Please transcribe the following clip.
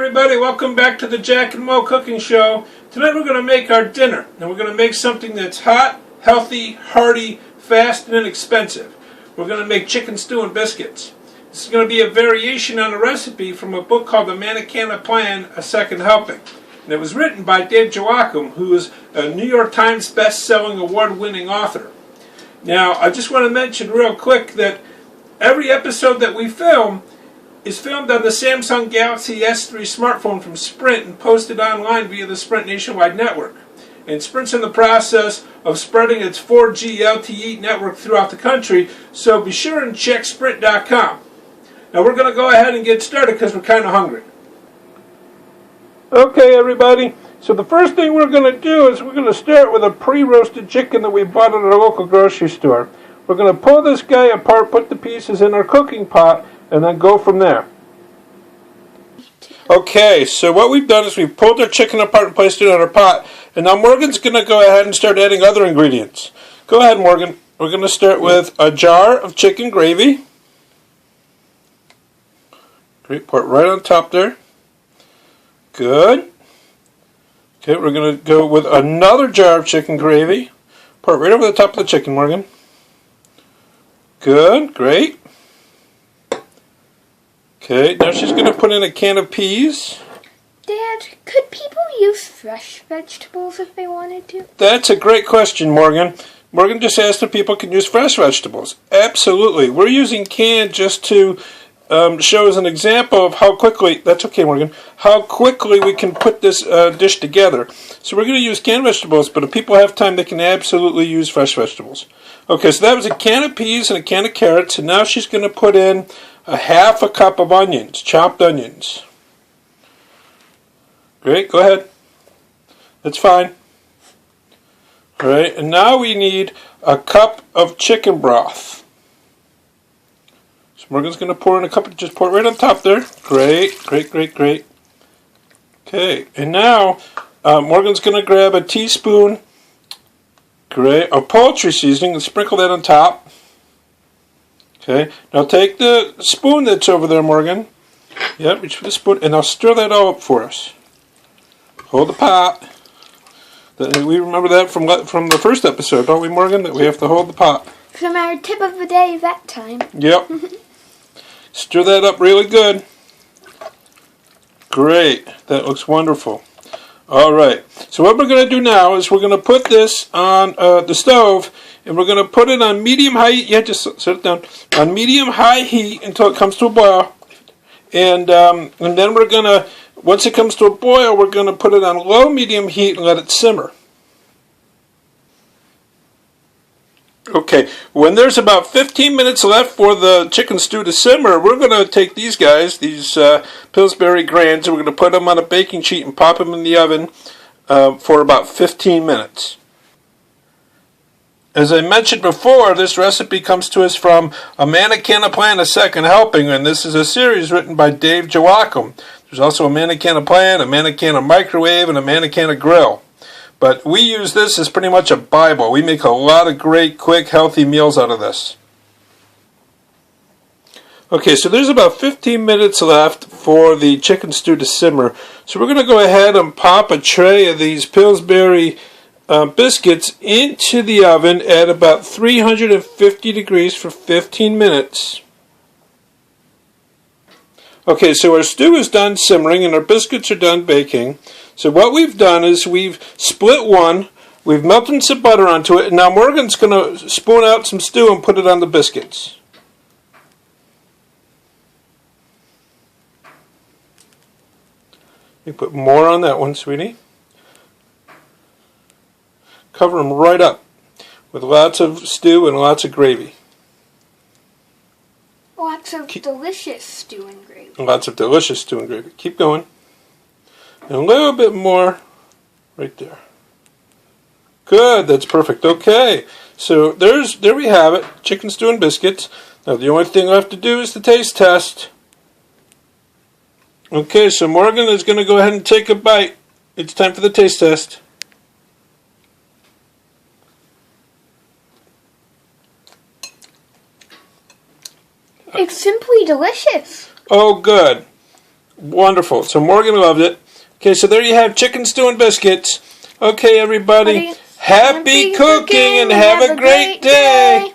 everybody, welcome back to the Jack and Mo Cooking Show. Tonight we're going to make our dinner, and we're going to make something that's hot, healthy, hearty, fast, and inexpensive. We're going to make chicken stew and biscuits. This is going to be a variation on a recipe from a book called The Manna Plan, A Second Helping. And it was written by Dave Joachim, who is a New York Times best-selling award-winning author. Now, I just want to mention real quick that every episode that we film is filmed on the Samsung Galaxy S3 smartphone from Sprint and posted online via the Sprint nationwide network. And Sprint's in the process of spreading its 4G LTE network throughout the country, so be sure and check Sprint.com. Now we're going to go ahead and get started because we're kind of hungry. Okay, everybody, so the first thing we're going to do is we're going to start with a pre-roasted chicken that we bought at our local grocery store. We're going to pull this guy apart, put the pieces in our cooking pot, and then go from there. Okay, so what we've done is we've pulled our chicken apart and placed it in our pot, and now Morgan's going to go ahead and start adding other ingredients. Go ahead, Morgan. We're going to start with a jar of chicken gravy. Great, pour it right on top there. Good. Okay, we're going to go with another jar of chicken gravy. Pour it right over the top of the chicken, Morgan. Good, great. Okay, now she's going to put in a can of peas. Dad, could people use fresh vegetables if they wanted to? That's a great question, Morgan. Morgan just asked if people can use fresh vegetables. Absolutely. We're using canned just to show as an example of how quickly, that's okay, Morgan, how quickly we can put this dish together. So we're going to use canned vegetables, but if people have time, they can absolutely use fresh vegetables. Okay, so that was a can of peas and a can of carrots, and now she's going to put in a half a cup of onions, chopped onions. Great, go ahead. That's fine. All right, and now we need a cup of chicken broth. So Morgan's going to pour in a cup, just pour it right on top there. Great, great, great, great. Okay, and now Morgan's going to grab a teaspoon, great, of poultry seasoning and sprinkle that on top. Okay, now take the spoon that's over there, Morgan. Yep, reach for the spoon, and I'll stir that all up for us. Hold the pot. We remember that from the first episode, don't we, Morgan? That we have to hold the pot. From our tip of the day that time. Yep. Stir that up really good. Great. That looks wonderful. All right. So what we're going to do now is we're going to put this on the stove, and we're going to put it on medium-high heat. Yeah, just set it down. On medium-high heat until it comes to a boil. And then we're going to, once it comes to a boil, we're going to put it on low-medium heat and let it simmer. Okay, when there's about 15 minutes left for the chicken stew to simmer, we're going to take these guys, these Pillsbury Grands, and we're going to put them on a baking sheet and pop them in the oven for about 15 minutes. As I mentioned before, this recipe comes to us from A Manna Plan, A Second Helping, and this is a series written by Dave Joachim. There's also a Manna Plan, a Manna Microwave, and a Manna Grill. But we use this as pretty much a Bible. We make a lot of great, quick, healthy meals out of this. Okay, so there's about 15 minutes left for the chicken stew to simmer. So we're going to go ahead and pop a tray of these Pillsbury biscuits into the oven at about 350 degrees for 15 minutes. Okay, so our stew is done simmering and our biscuits are done baking. So what we've done is we've split one, we've melted some butter onto it, and now Morgan's going to spoon out some stew and put it on the biscuits. You put more on that one, sweetie. Cover them right up with lots of stew and lots of gravy. Lots of delicious stew and gravy. Lots of delicious stew and gravy. Keep going. And a little bit more right there. Good, that's perfect. Okay, so there we have it, chicken stew and biscuits. Now the only thing left to do is the taste test. Okay, so Morgan is going to go ahead and take a bite. It's time for the taste test. It's simply delicious. Oh, good. Wonderful. So Morgan loved it. Okay, so there you have chicken stew and biscuits. Okay, everybody. Happy cooking and have a great day.